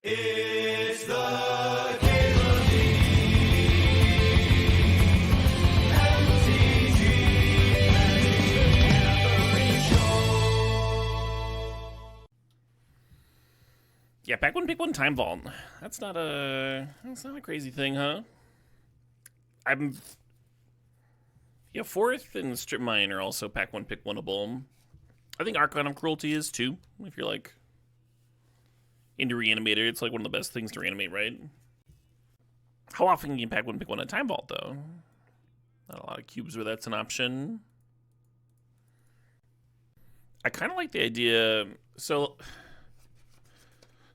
It's the Caitlin Lee MTG Show. Yeah, pack one, pick one, time vault. That's not a crazy thing, huh? Fourth and strip mine are also pack one, pick oneable. I think Archon of Cruelty is too. If you're like into Reanimator, it's like one of the best things to reanimate, right? How often can you pack one, pick one at time vault though? Not a lot of cubes where that's an option. I kind of like the idea. So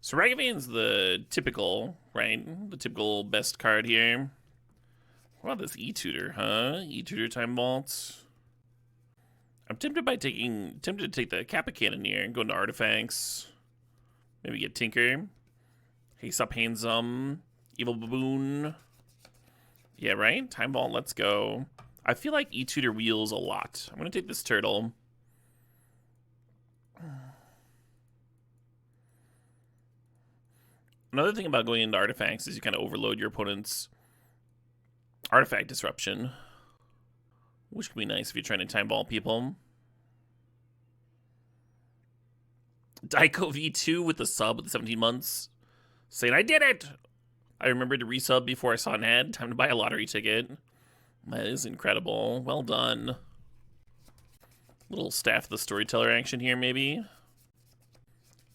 Ragavan's the typical, right? The typical best card here. What about this E-Tutor, huh? E-Tutor time vaults. I'm tempted to take the Kappa Cannoneer and go into artifacts. Maybe get Tinker. Haste up Handsome. Evil Baboon. Yeah, right? Time vault, let's go. I feel like E-Tutor wheels a lot. I'm gonna take this turtle. Another thing about going into artifacts is you kind of overload your opponent's artifact disruption, which can be nice if you're trying to time vault people. Daiko V2 with the sub with the 17 months, saying, I did it! I remembered to resub before I saw an ad. Time to buy a lottery ticket. That is incredible. Well done. Little Staff the Storyteller action here, maybe.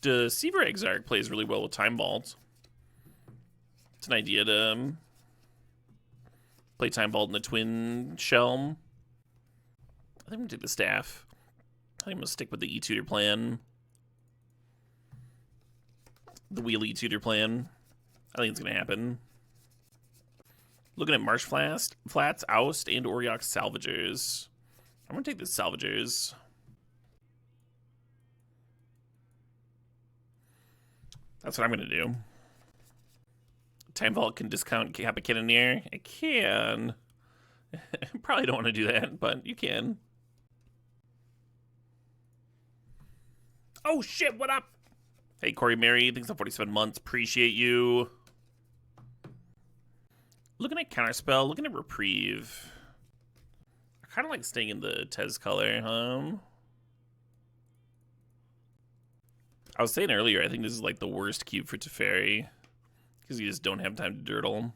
Deceiver Exarch plays really well with Time Vault. It's an idea to play Time Vault in the Twin Shelm. I think I'm going to take the Staff. I think I'm going to stick with the E-Tutor plan. The Wheel E-Tutor plan. I think it's going to happen. Looking at Marsh Flats, Oust, and Oriox Salvagers. I'm going to take the Salvagers. That's what I'm going to do. Time Vault can discount Kappa Cannoneer. It can. Probably don't want to do that, but you can. Oh shit, what up? Hey, Corey Mary, thanks for 47 months. Appreciate you. Looking at Counterspell, looking at Reprieve. I kind of like staying in the Tez color, I was saying earlier, I think this is like the worst cube for Teferi, because you just don't have time to dirtle.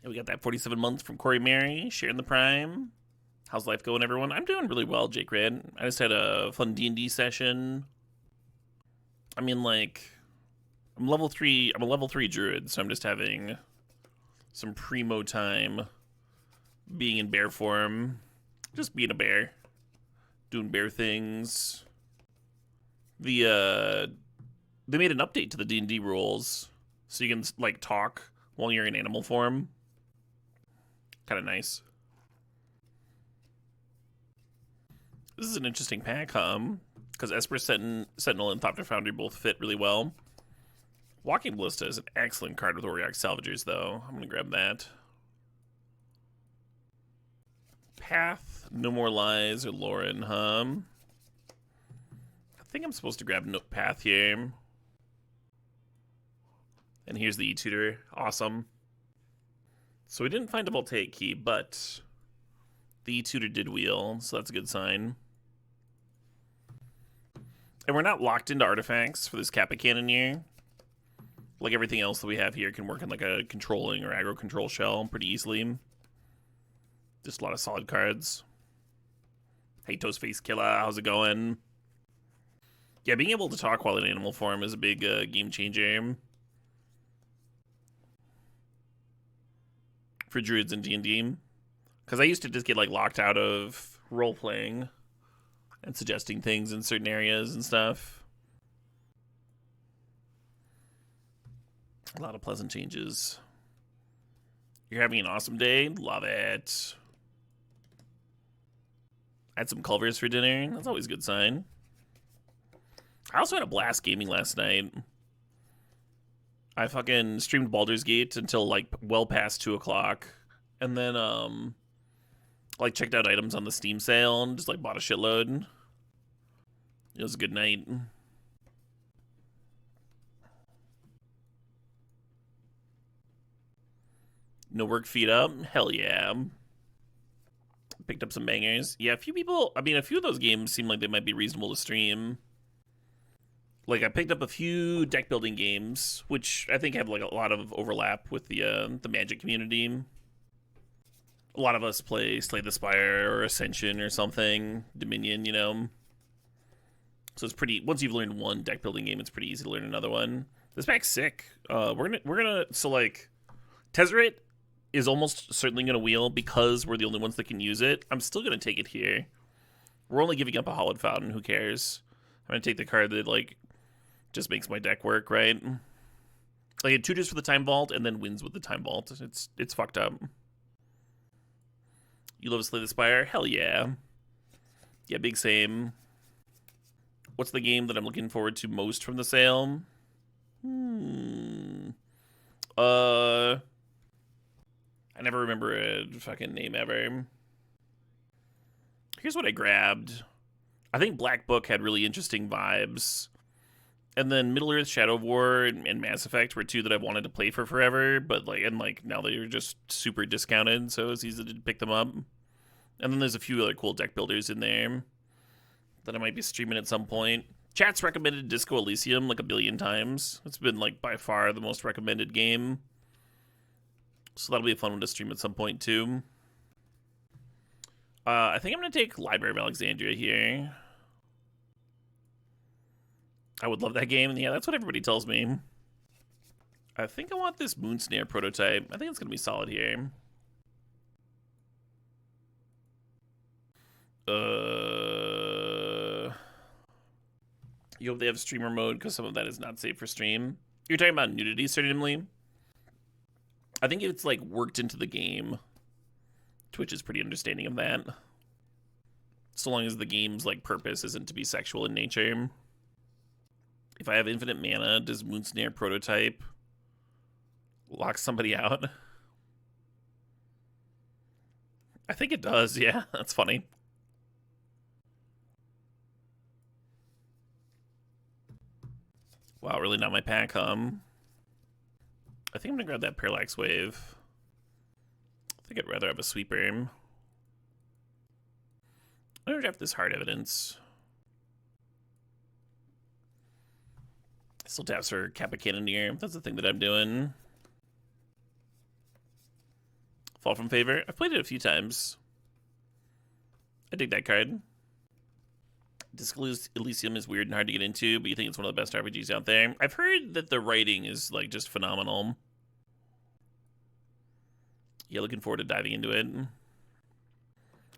And we got that 47 months from Corey Mary, sharing the prime. How's life going, everyone? I'm doing really well, Jake Red. I just had a fun D&D session. I mean, like, I'm a level 3 druid, so I'm just having some primo time being in bear form. Just being a bear. Doing bear things. They made an update to the D&D rules, so you can, like, talk while you're in animal form. Kind of nice. This is an interesting pack, because Esper Sentinel and Thopter Foundry both fit really well. Walking Ballista is an excellent card with Oriox Salvagers, though. I'm going to grab that. Path, No More Lies, or Lauren, I think I'm supposed to grab Path here. And here's the E-Tutor. Awesome. So we didn't find a Voltaic Key, but the E-Tutor did wheel, so that's a good sign. And we're not locked into artifacts for this Kappa Cannoneer. Like everything else that we have here can work in like a controlling or aggro control shell pretty easily. Just a lot of solid cards. Hey, Toastface Killer, how's it going? Yeah, being able to talk while in animal form is a big game changer for druids in D&D. Because I used to just get like locked out of role-playing and suggesting things in certain areas and stuff. A lot of pleasant changes. You're having an awesome day? Love it. I had some Culvers for dinner. That's always a good sign. I also had a blast gaming last night. I fucking streamed Baldur's Gate until like well past 2 o'clock. And then like checked out items on the Steam sale and just like bought a shitload. It was a good night. No work, feet up. Hell yeah. Picked up some bangers. Yeah, a few people, I mean, a few of those games seem like they might be reasonable to stream. Like, I picked up a few deck building games, which I think have like a lot of overlap with the Magic community. A lot of us play Slay the Spire or Ascension or something, Dominion, you know. So it's pretty. Once you've learned one deck building game, it's pretty easy to learn another one. This pack's sick. We're gonna. So like, Tezzeret is almost certainly gonna wheel because we're the only ones that can use it. I'm still gonna take it here. We're only giving up a Hollowed Fountain. Who cares? I'm gonna take the card that like just makes my deck work, right? Like it tutors for the Time Vault and then wins with the Time Vault. It's fucked up. You love Slay the Spire? Hell yeah. Yeah, big same. What's the game that I'm looking forward to most from the sale? I never remember a fucking name ever. Here's what I grabbed. I think Black Book had really interesting vibes. And then Middle-earth, Shadow of War, and Mass Effect were two that I've wanted to play for forever, but like now they're just super discounted, so it's easy to pick them up. And then there's a few other cool deck builders in there that I might be streaming at some point. Chat's recommended Disco Elysium like a billion times. It's been like by far the most recommended game. So that'll be a fun one to stream at some point too. I think I'm going to take Library of Alexandria here. I would love that game, and yeah, that's what everybody tells me. I think I want this Moonsnare prototype. I think it's going to be solid here. You hope they have streamer mode, because some of that is not safe for stream. You're talking about nudity, certainly. I think it's, like, worked into the game. Twitch is pretty understanding of that. So long as the game's, like, purpose isn't to be sexual in nature. If I have infinite mana, does Moonsnare prototype lock somebody out? I think it does, yeah. That's funny. Wow, really not my pack, huh? I think I'm gonna grab that Parallax Wave. I think I'd rather have a sweeper. I'm gonna draft this Hard Evidence. Still taps for Kappa Cannoneer. That's the thing that I'm doing. Fall from Favor. I've played it a few times. I dig that card. Disco Elysium is weird and hard to get into, but you think it's one of the best RPGs out there. I've heard that the writing is like just phenomenal. Yeah, looking forward to diving into it.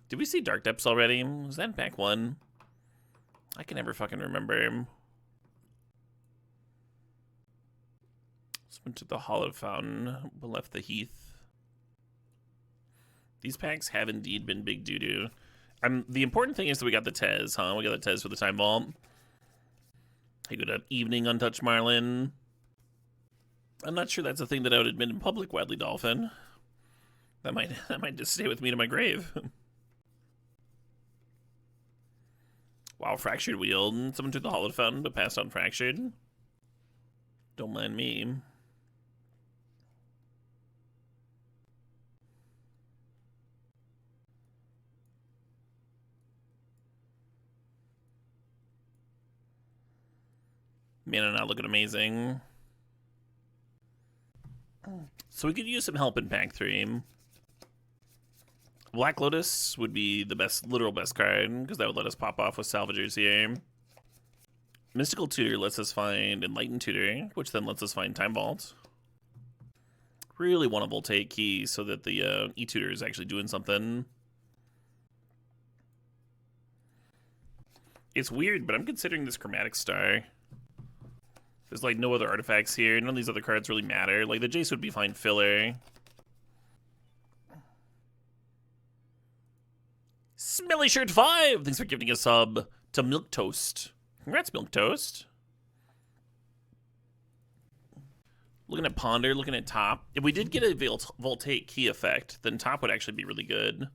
Did we see Dark Depths already? Was that in pack 1? I can never fucking remember. Went to the Hollowed Fountain, but left the Heath. These packs have indeed been big doo-doo. The important thing is that we got the Tez, huh? We got the Tez for the Time Vault. Hey, good up. Evening, Untouched Marlin. I'm not sure that's a thing that I would admit in public, Wadley Dolphin. That might just stay with me to my grave. Wow, Fractured Wheel. Someone took the Hollowed Fountain but passed on Fractured. Don't mind me. Mana not looking amazing. So we could use some help in pack 3. Black Lotus would be the best, literal best card, because that would let us pop off with Salvagers here. Mystical Tutor lets us find Enlightened Tutor, which then lets us find Time Vault. Really want a Voltaic Key so that the E-Tutor is actually doing something. It's weird, but I'm considering this Chromatic Star. There's like no other artifacts here. None of these other cards really matter. Like the Jace would be fine filler. Smelly Shirt 5! Thanks for giving a sub to Milk Toast. Congrats, Milk Toast. Looking at Ponder, looking at Top. If we did get a Voltaic Key effect, then Top would actually be really good.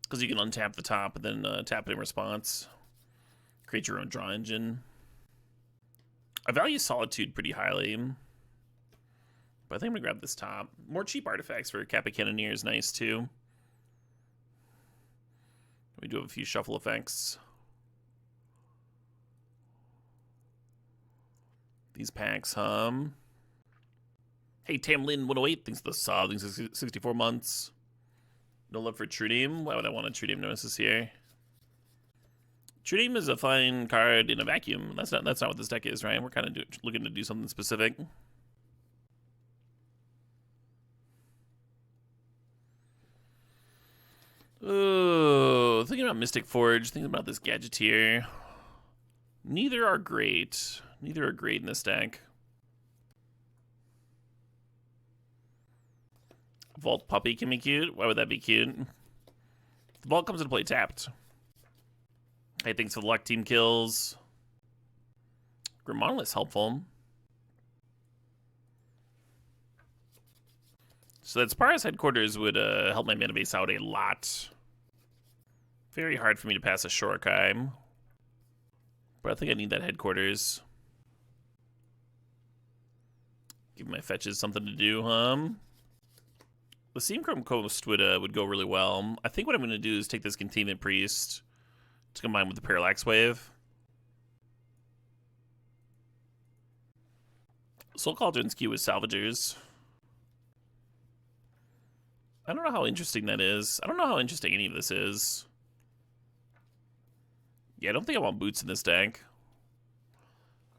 Because you can untap the Top and then tap it in response. Create your own draw engine. I value Solitude pretty highly. But I think I'm going to grab this top. More cheap artifacts for Kappa Cannoneer is nice, too. We do have a few shuffle effects. These packs, Hey, Tamlin 108 thinks the sub, thinks 64 months. No love for True Name. Why would I want a True Name Nemesis here? True Name is a fine card in a vacuum. That's not what this deck is, right? We're kind of looking to do something specific. Oh, thinking about Mystic Forge, thinking about this Gadgeteer. Neither are great. Neither are great in this deck. Vault Puppy can be cute. Why would that be cute? The Vault comes into play tapped. Hey, thanks for the luck team kills. Grimonolith's helpful. So that Spara's Headquarters would help my mana base out a lot. Very hard for me to pass a Shorkai. But I think I need that Headquarters. Give my fetches something to do, The Seamchrome Coast would go really well. I think what I'm going to do is take this Containment Priest to combine with the Parallax Wave. Soul Cauldron's Q with Salvagers. I don't know how interesting that is. I don't know how interesting any of this is. Yeah, I don't think I want Boots in this deck.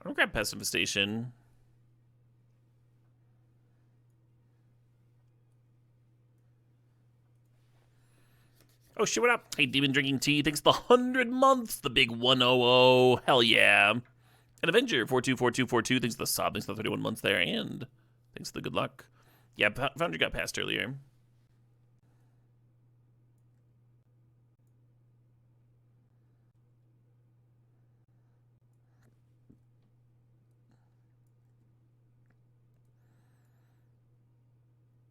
I don't grab Pest Infestation. Oh shit, what up? Hey, Demon Drinking Tea, thanks the 100 months, the big 100. Hell yeah. And Avenger, 424242, thanks the sub, thanks the 31 months there, and thanks the good luck. Yeah, Foundry got passed earlier.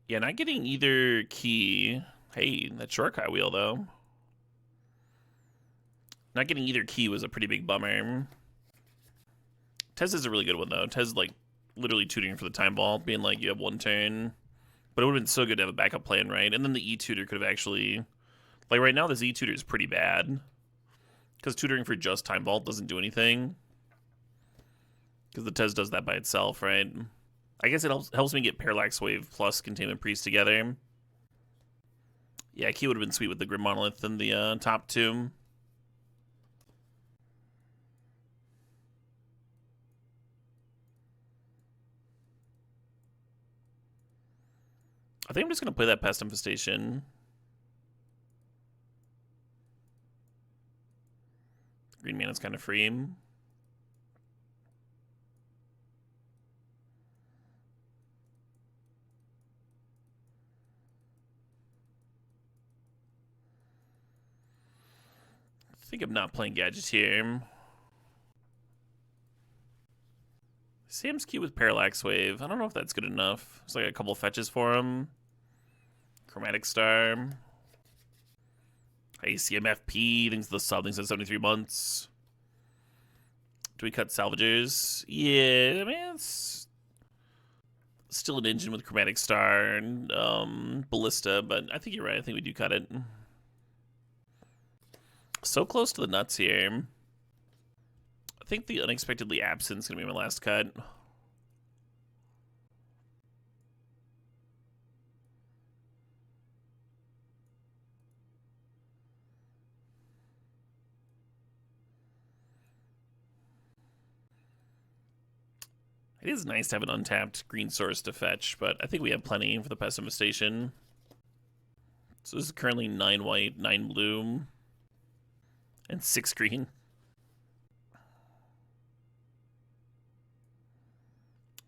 Yeah, not getting either key. Hey, that Shorkai wheel, though. Not getting either key was a pretty big bummer. Tez is a really good one, though. Tez, like, literally tutoring for the Time Vault, being like, you have one turn. But it would have been so good to have a backup plan, right? And then the E-Tutor could have actually... Like, right now, this E-Tutor is pretty bad. Because tutoring for just Time Vault doesn't do anything. Because the Tez does that by itself, right? I guess it helps me get Parallax Wave plus Containment Priest together. Yeah, key would have been sweet with the Grim Monolith and the top two. I think I'm just going to play that Pest Infestation. Green Mana's kind of free. I think I'm not playing Gadgeteer. Sam's Q with Parallax Wave. I don't know if that's good enough. There's like a couple fetches for him. Chromatic Star. Hey, CMFP. Thinks the sub. Thinks the 73 months. Do we cut Salvagers? Yeah, I mean, it's still an engine with Chromatic Star and Ballista, but I think you're right. I think we do cut it. So close to the nuts here. I think the Unexpectedly Absent is going to be my last cut. It is nice to have an untapped green source to fetch, but I think we have plenty for the Pest Infestation. So this is currently 9 white, 9 blue, and 6 green.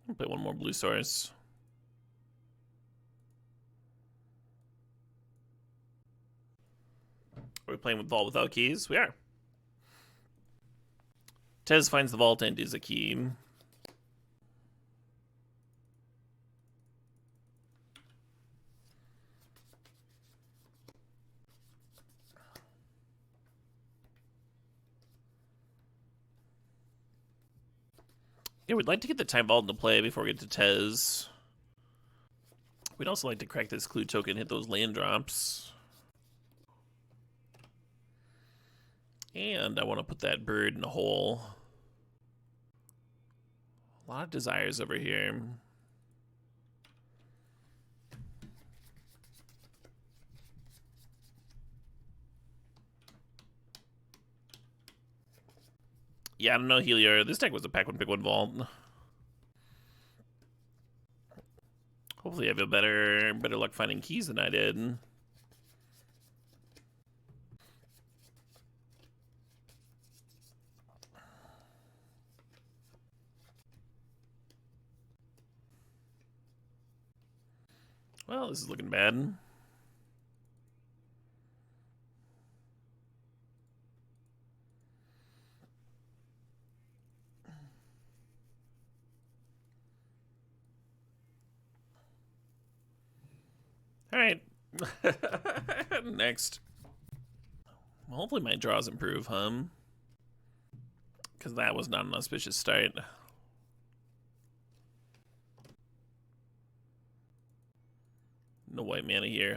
I'll play one more blue source. Are we playing with Vault without keys? We are. Tez finds the Vault and is a key. Yeah, we'd like to get the Time Vault into play before we get to Tez. We'd also like to crack this clue token, hit those land drops. And I want to put that bird in a hole. A lot of desires over here. Yeah, I don't know, Helior. This deck was a pack one, pick one vault. Hopefully I have a better luck finding keys than I did. Well, this is looking bad. All right. Next. Well, hopefully my draws improve, huh? Because that was not an auspicious start. No white mana here,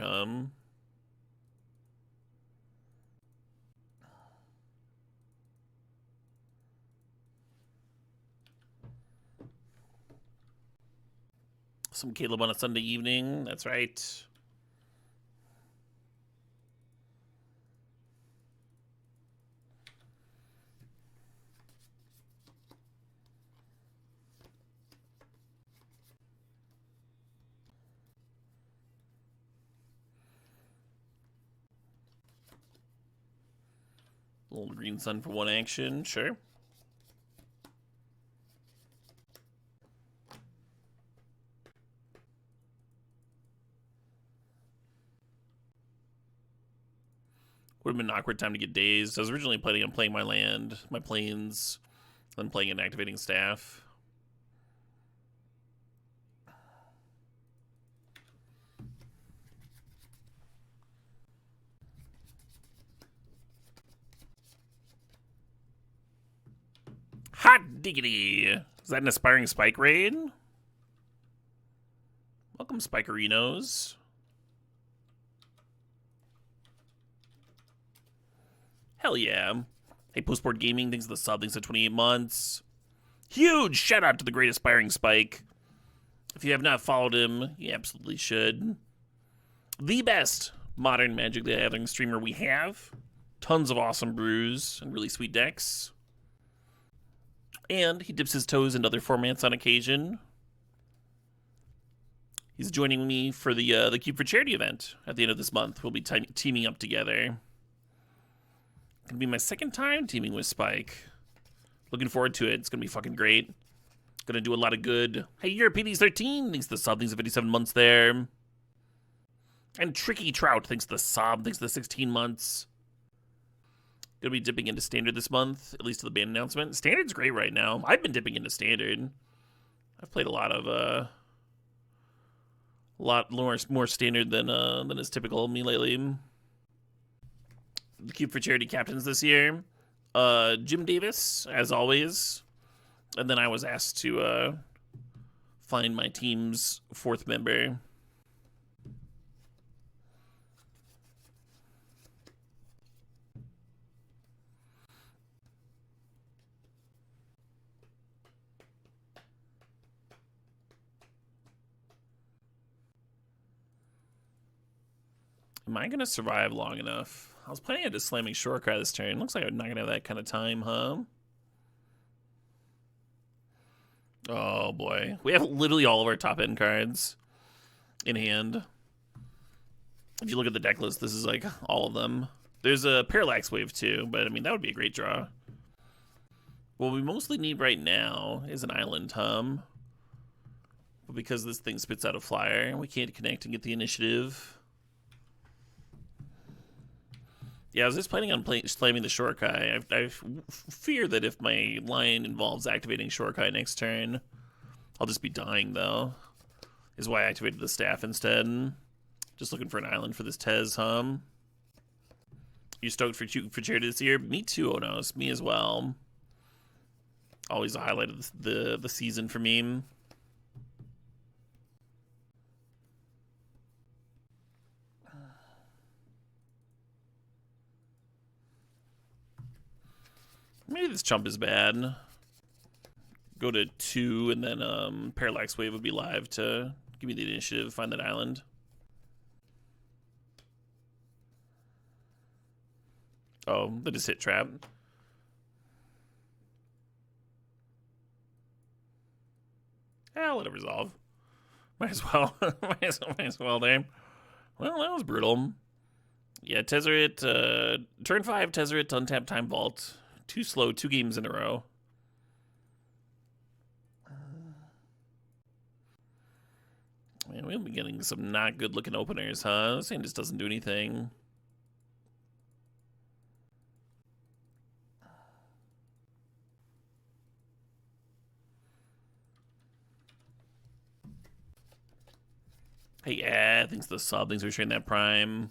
Some Caleb on a Sunday evening. That's right. Little green sun for one action, sure. Would have been an awkward time to get dazed. I was originally planning on playing my land, my plains, then playing an activating staff. Hot diggity! Is that an aspiring spike raid? Welcome, Spikerinos. Hell yeah. Hey, Postboard Gaming, thanks for the sub, thanks for 28 months. Huge shout out to the great aspiring Spike. If you have not followed him, you absolutely should. The best modern Magic the Gathering streamer we have. Tons of awesome brews and really sweet decks. And he dips his toes into other formats on occasion. He's joining me for the Cube for Charity event at the end of this month. We'll be teaming up together. Gonna be my second time teaming with Spike. Looking forward to it. It's gonna be fucking great. Gonna do a lot of good. Hey, you're PD's13. Thanks to the sub. Thanks to 57 months there. And Tricky Trout. Thanks to the sub. Thanks to the 16 months. Gonna be dipping into Standard this month, at least to the ban announcement. Standard's great right now. I've been dipping into Standard. I've played a lot more Standard than is typical of me lately. The Cube for Charity captains this year. Jim Davis, as always. And then I was asked to find my team's fourth member. Am I going to survive long enough? I was planning on just slamming Shorekai this turn. Looks like I'm not going to have that kind of time, huh? Oh, boy. We have literally all of our top-end cards in hand. If you look at the deck list, this is like all of them. There's a Parallax Wave, too, but I mean, that would be a great draw. What we mostly need right now is an Island Hum. But because this thing spits out a flyer, we can't connect and get the initiative. Yeah, I was just planning on slamming the Shorekai. I fear that if my line involves activating Shorekai next turn, I'll just be dying, though. Is why I activated the staff instead. Just looking for an island for this Tez Hum. You stoked for Charity this year? Me too, Onos. Me as well. Always a highlight of the season for me. Maybe this chump is bad. Go to 2, and then Parallax Wave would be live to give me the initiative, find that island. Oh, they just hit trap. Yeah, let it resolve. Might as well. might as well there. Well, that was brutal. Yeah, Tezzeret, turn 5, Tezzeret, untap Time Vault. Too slow, 2 games in a row. Man, we'll be getting some not good looking openers, huh? This hand just doesn't do anything. Hey, yeah, thanks to the sub. Thanks for sharing that prime.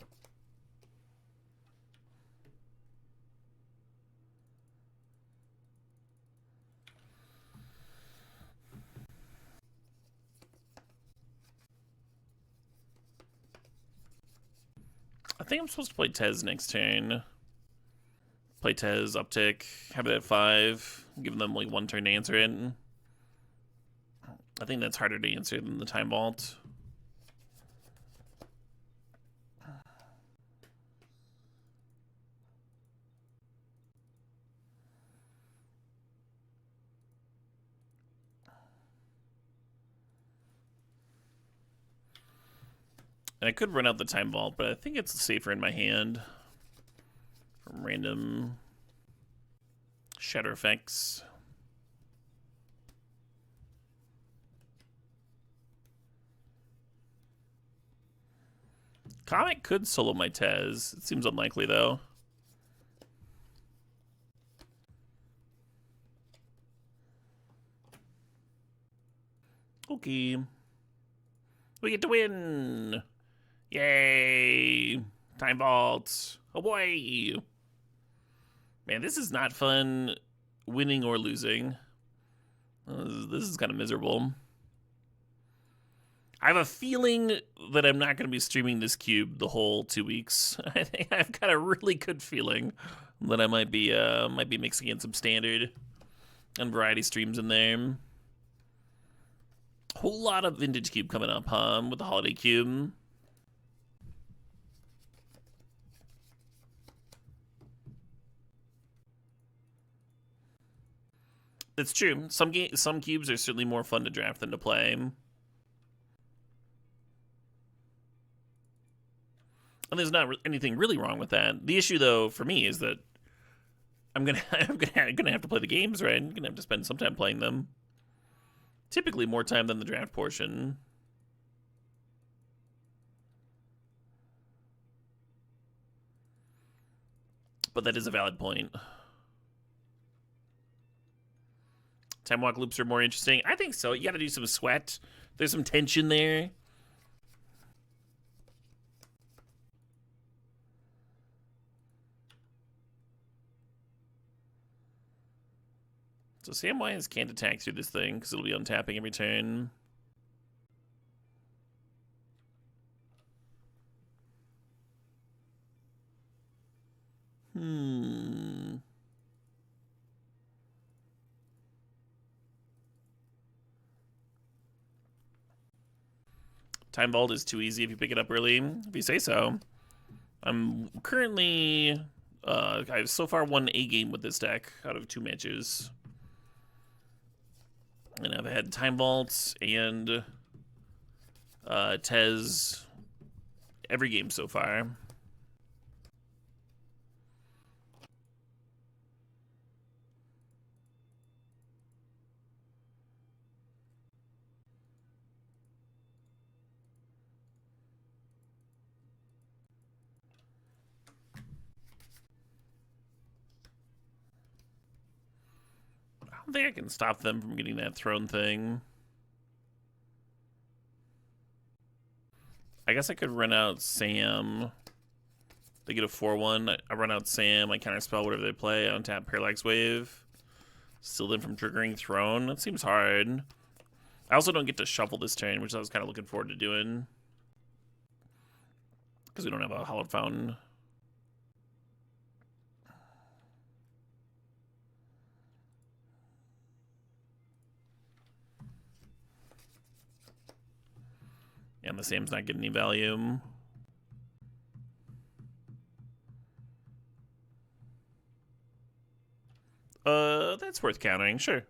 I think I'm supposed to play Tez next turn. Play Tez, uptick, have it at 5, give them like 1 turn to answer it. I think that's harder to answer than the Time Vault. And I could run out the Time Vault, but I think it's safer in my hand. From random shatter effects. Comet could solo my Tez. It seems unlikely, though. Okay. We get to win! Yay! Time Vault! Oh boy! Man, this is not fun winning or losing. This is kind of miserable. I have a feeling that I'm not going to be streaming this cube the whole 2 weeks. I think I've got a really good feeling that I might be mixing in some standard and variety streams in there. Whole lot of vintage cube coming up, huh? With the holiday cube. It's true. Some cubes are certainly more fun to draft than to play. And there's not anything really wrong with that. The issue, though, for me, is that I'm gonna have to play the games, right? I'm gonna have to spend some time playing them. Typically, more time than the draft portion. But that is a valid point. Time walk loops are more interesting. I think so. You got to do some sweat. There's some tension there. So Samwise can't attack through this thing because it'll be untapping every turn. Time Vault is too easy if you pick it up early, if you say so. I'm currently, I've so far won a game with this deck out of 2 matches. And I've had Time Vault and Tez every game so far. I don't think I can stop them from getting that throne thing. I guess I could run out Sam. They get a 4-1. I run out Sam. I counterspell whatever they play. I untap Parallax Wave. Steal them from triggering Throne. That seems hard. I also don't get to shuffle this turn, which I was kind of looking forward to doing. Because we don't have a Hallowed Fountain. And the Sam's not getting any value. That's worth countering, sure.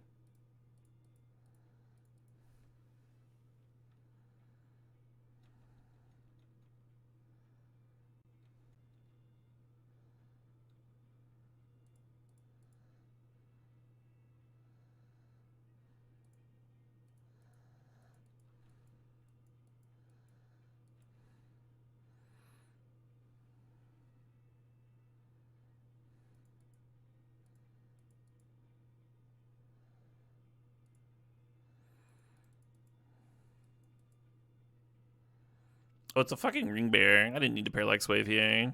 Oh, it's a fucking ring bear. I didn't need to parallax wave here.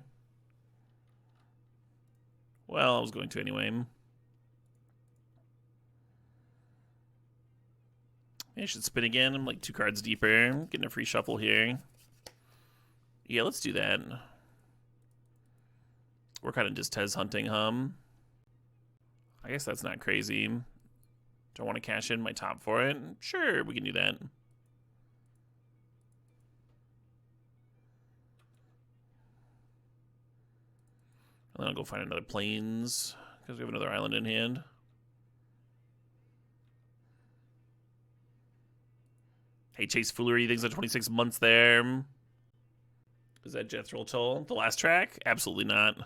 Well, I was going to anyway. I should spin again. I'm like 2 cards deeper. I'm getting a free shuffle here. Yeah, let's do that. We're kind of just Tez hunting, I guess that's not crazy. Do I want to cash in my top for it? Sure, we can do that. And then I'll go find another plains, because we have another island in hand. Hey, Chase Foolery, thanks for 26 months there. Is that Jethro Tull? The last track? Absolutely not.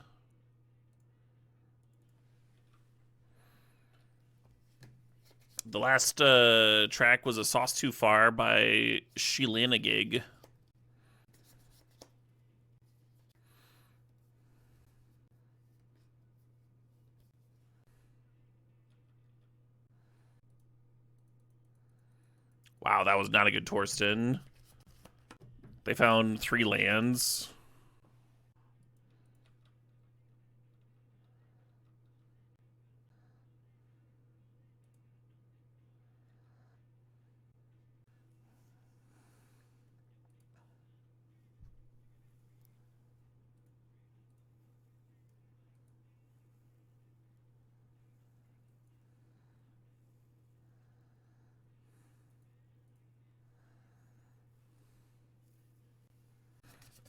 The last track was A Sauce Too Far by Sheelanagig. Wow, that was not a good Torsten. They found 3 lands.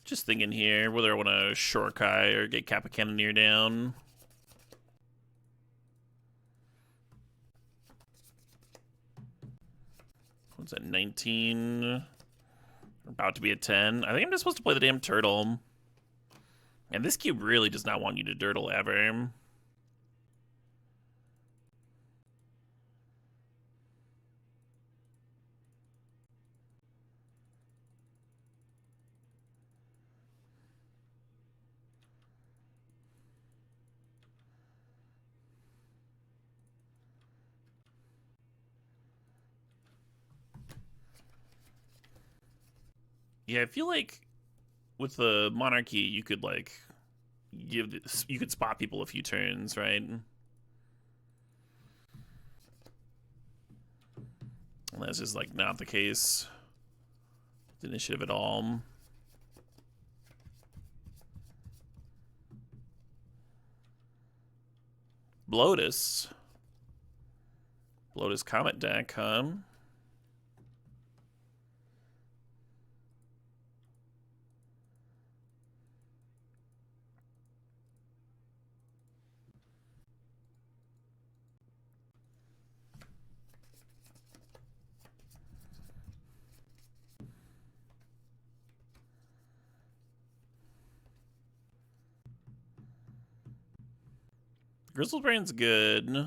Just thinking here whether I want to Shorkai or get Kappa Cannoneer down. What's that, 19? About to be a 10. I think I'm just supposed to play the damn turtle. And this cube really does not want you to dirtle ever. Yeah, I feel like with the monarchy, you could like you could spot people a few turns, right? And that's just like not the case with initiative at all. Bloatus Comet deck, huh? Grizzlebrand's good.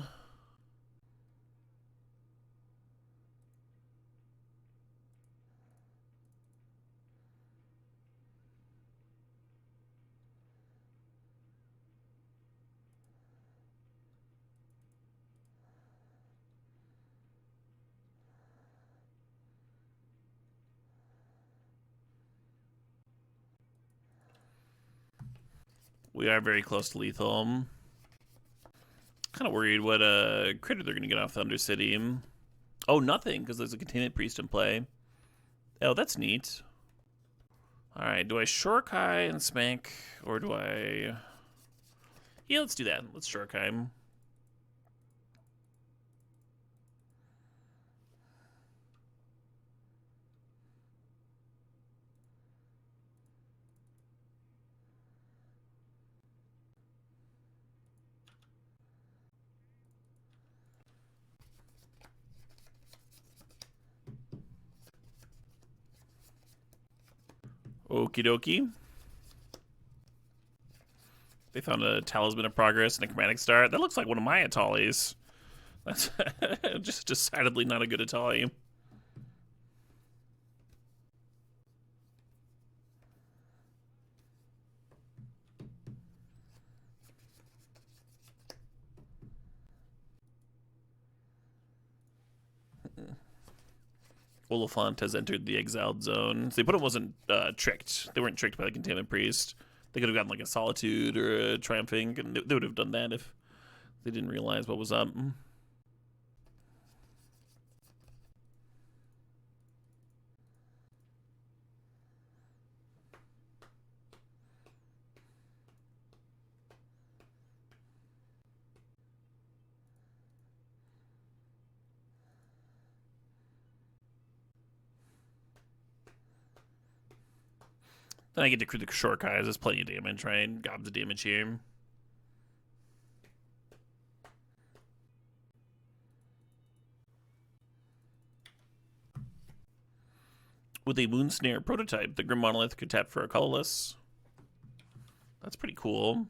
We are very close to lethal. Kind of worried what critter they're going to get off Thunder City. Oh, nothing, because there's a Containment Priest in play. Oh, that's neat. Alright, do I Shorkai and Spank, or do I... Yeah, let's do that. Let's Shorkai. Okie dokie. They found a Talisman of Progress and a Chromatic Star. That looks like one of my Atalis. That's just decidedly not a good Atali. Oliphant has entered the exiled zone. So they put it wasn't tricked. They weren't tricked by the Containment Priest. They could have gotten like a Solitude or a Triumphing, and they would have done that if they didn't realize what was up. Then I get to crit the short guys. There's plenty of damage, right? Gobs of damage here. With a Moonsnare prototype, the Grim Monolith could tap for a colorless. That's pretty cool.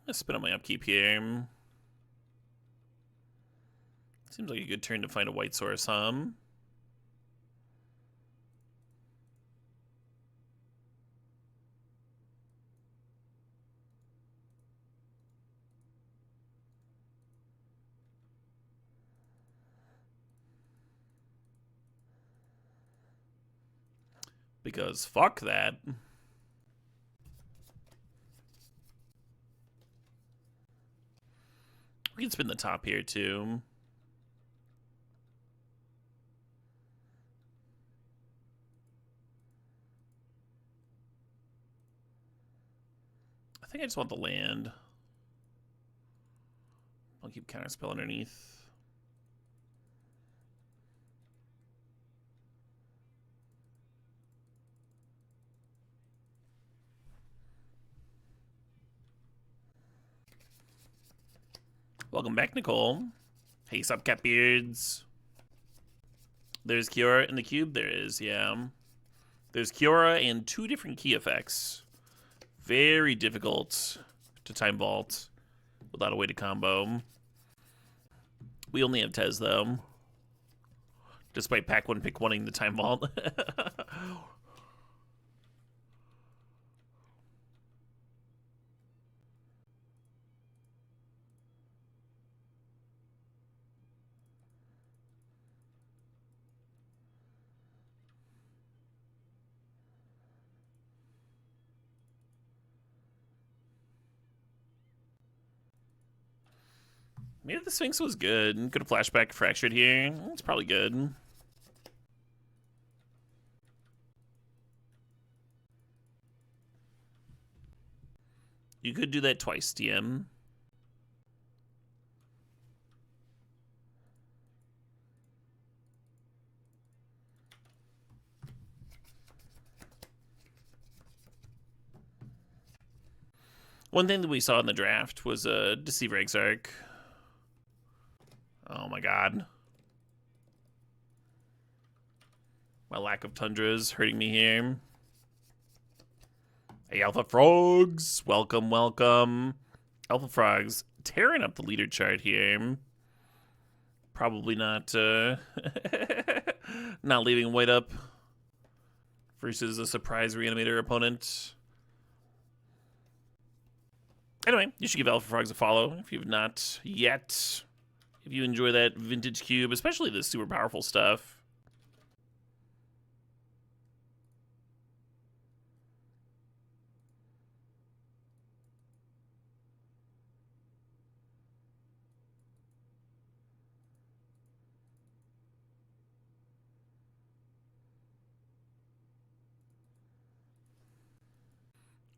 Let's spin up my upkeep here. Seems like a good turn to find a white source, huh? Because fuck that. We can spin the top here too. I think I just want the land. I'll keep Counterspell underneath. Welcome back, Nicole. Hey, sup, Catbeards. There's Kiora in the cube? There is, yeah. There's Kiora and 2 different key effects. Very difficult to time vault without a way to combo. We only have Tez, though. Despite Pack 1 Pick wanting the time vault. Maybe the Sphinx was good. Could have flashback fractured here. It's probably good. You could do that twice, DM. One thing that we saw in the draft was a Deceiver Exarch. Oh my god. My lack of Tundra is hurting me here. Hey, Alpha Frogs! Welcome, welcome. Alpha Frogs tearing up the leader chart here. Probably not, not leaving White up versus a surprise Reanimator opponent. Anyway, you should give Alpha Frogs a follow if you've not yet. If you enjoy that vintage cube, especially the super powerful stuff.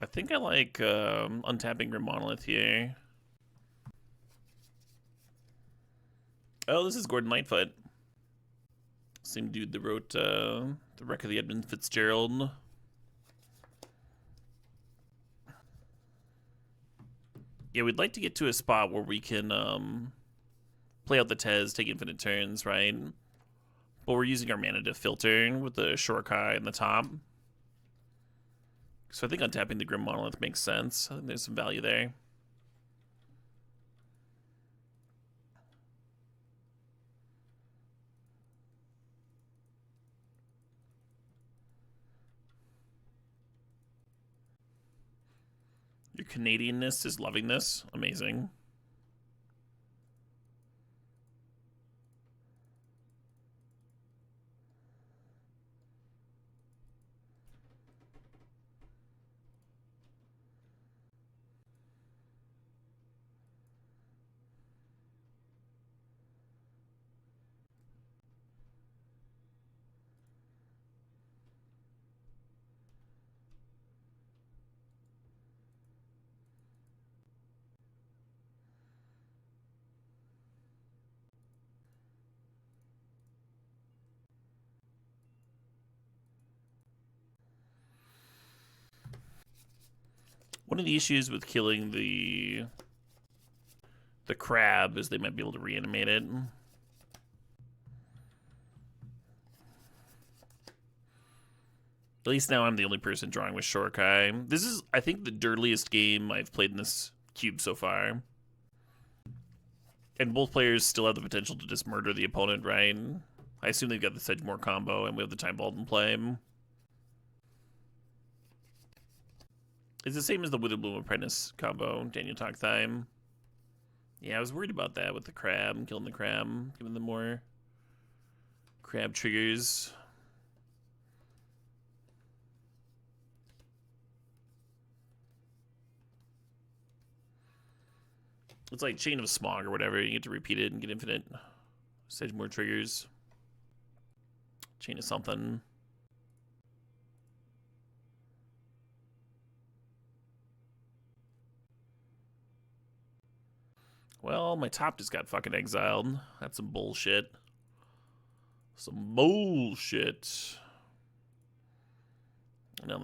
I think I like untapping Grim Monolith here. Oh, this is Gordon Lightfoot. Same dude that wrote The Wreck of the Edmund Fitzgerald. Yeah, we'd like to get to a spot where we can play out the Tez, take infinite turns, right? But we're using our mana to filter with the Shorkai in the top. So I think untapping the Grim Monolith makes sense. I think there's some value there. Your Canadianness is loving this. Amazing. One of the issues with killing the crab is they might be able to reanimate it. At least now I'm the only person drawing with Shorkai. This is, I think, the dirtiest game I've played in this cube so far. And both players still have the potential to just murder the opponent, right? I assume they've got the Sedgemoor combo and we have the Time Vault in play. It's the same as the Witherbloom Apprentice combo, Daniel Talk Time. Yeah, I was worried about that with the crab, killing the crab, giving them more crab triggers. It's like Chain of Smog or whatever. You get to repeat it and get infinite Sedgemoor triggers. Chain of something. Well, my top just got fucking exiled. That's some bullshit. Some bullshit. Now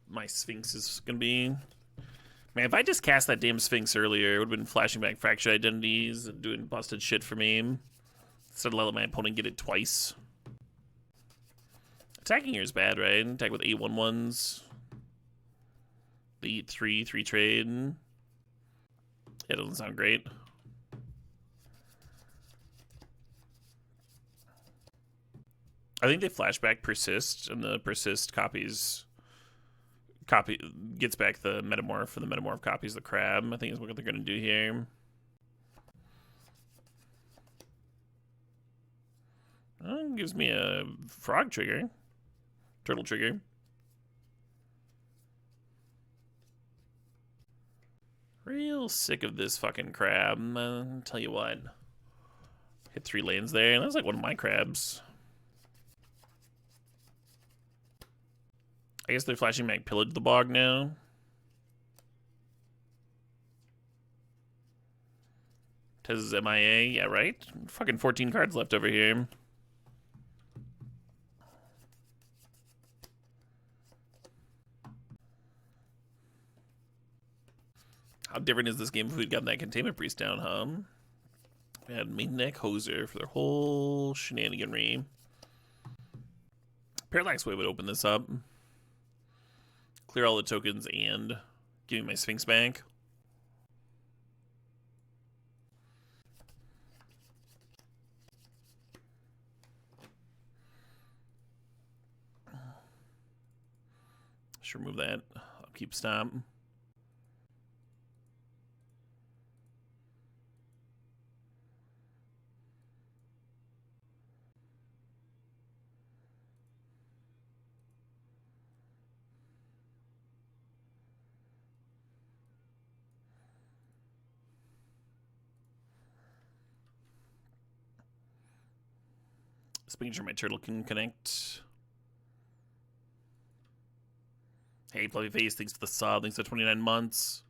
my Sphinx is gonna be... Man, if I just cast that damn Sphinx earlier, it would have been flashing back Fractured Identities and doing busted shit for me. Instead of letting my opponent get it twice. Attacking here is bad, right? Attack with 8/1/1s. They eat 3 trade. Yeah, it doesn't sound great. I think they flashback Persist, and the Persist gets back the Metamorph, and the Metamorph copies the Crab. I think is what they're going to do here. Gives me a Frog trigger. Turtle trigger. Real sick of this fucking crab. Tell you what. Hit 3 lanes there, and that's like one of my crabs. I guess they're flashing back Pillage the Bog now. Tez is MIA. Yeah, right? Fucking 14 cards left over here. How different is this game if we'd gotten that Containment Priest down, huh? We had main deck Hoser for their whole shenaniganry. Parallax Wave would open this up. Clear all the tokens and give me my Sphinx bank. Just remove that. Upkeep stop. Just making sure my turtle can connect. Hey, Fluffy Face, thanks for the sub. Thanks for 29 months.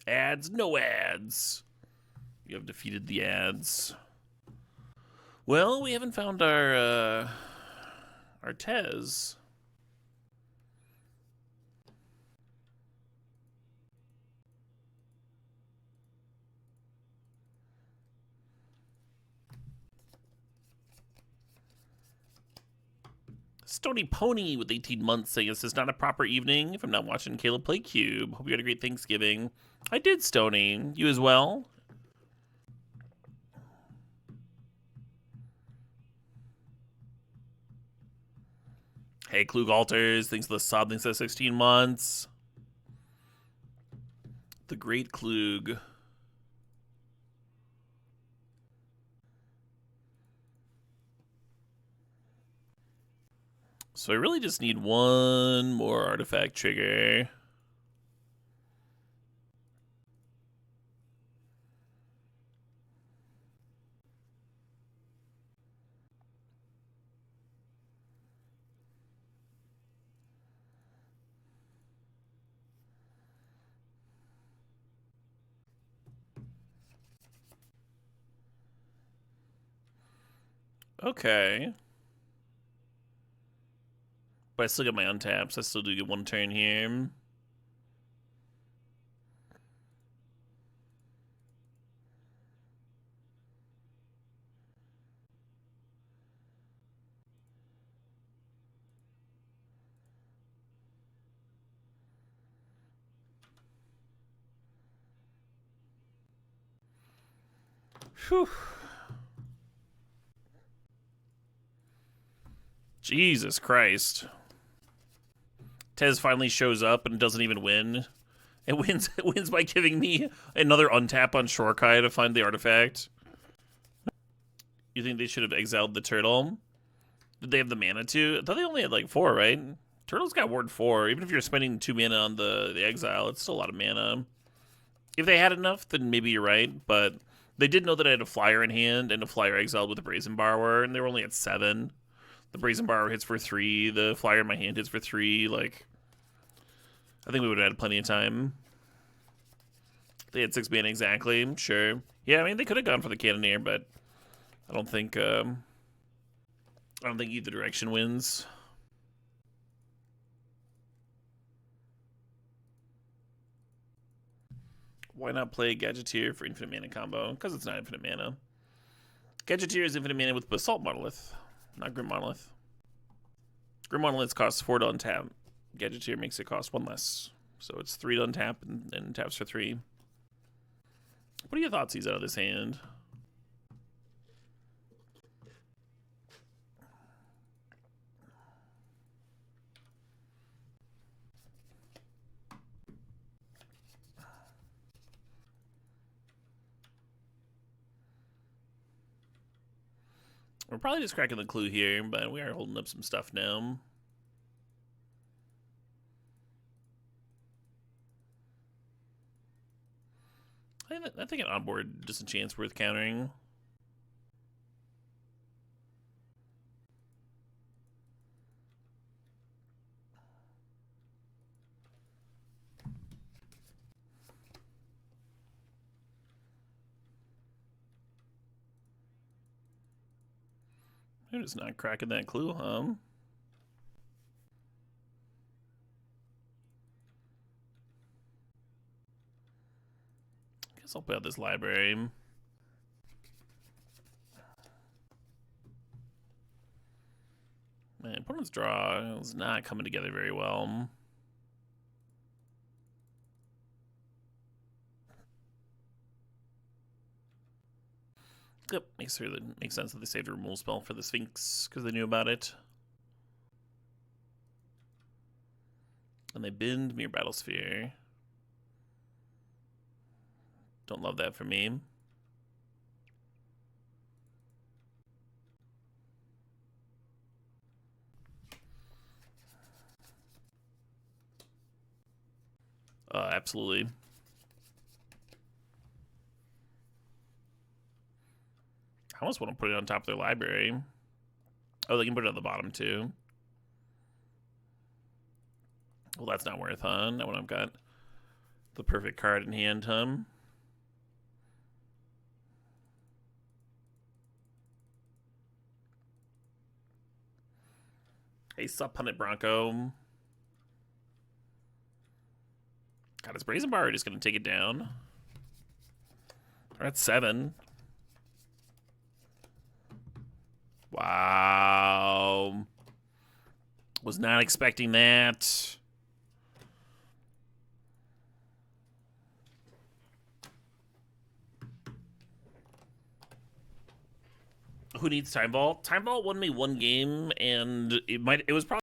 Ads, no ads. You have defeated the ads. Well, we haven't found our Tez. Stony Pony with 18 months saying this is not a proper evening if I'm not watching Caleb play Cube. Hope you had a great Thanksgiving. I did, Stony. You as well? Hey, Klug Alters. Thanks for the sub. Thanks for 16 months. The great Klug. So I really just need one more artifact trigger. Okay. But I still get my untaps. I still do get one turn here. Whew. Jesus Christ. Tez finally shows up and doesn't even win. It wins. It wins by giving me another untap on Shorkai to find the artifact. You think they should have exiled the turtle? Did they have the mana to? I thought they only had like 4, right? Turtle's got ward 4. Even if you're spending 2 mana on the exile, it's still a lot of mana. If they had enough, then maybe you're right. But they did know that I had a flyer in hand and a flyer exiled with a Brazen Borrower, and they were only at 7. The Brazen Borrower hits for 3. The flyer in my hand hits for 3. Like, I think we would have had plenty of time. They had 6 mana exactly. Sure. Yeah, I mean, they could have gone for the Cannoneer, but I don't think either direction wins. Why not play Gadgeteer for infinite mana combo? Because it's not infinite mana. Gadgeteer is infinite mana with Basalt Monolith, not Grim Monolith. Grim Monolith costs 4 to untap. Gadgeteer makes it cost 1 less. So it's 3 to untap and taps for 3. What are your thoughts he's out of this hand? We're probably just cracking the clue here, but we are holding up some stuff now. I think an onboard disenchant's worth countering. I'm just not cracking that clue, huh? Guess I'll play out this library. Man, opponent's draw is not coming together very well. Yep, makes sense that they saved a removal spell for the Sphinx because they knew about it. And they binned Mere Battlesphere. Don't love that for me. Absolutely. I almost want to put it on top of their library. Oh, they can put it on the bottom too. Well, that's not worth, huh? Not when I've got the perfect card in hand, huh? Hey, sup, Pundit Bronco. God, is Brazen Bar just going to take it down? We're at 7. Wow. Was not expecting that. Who needs Time Vault? Time Vault won me one game, and it was probably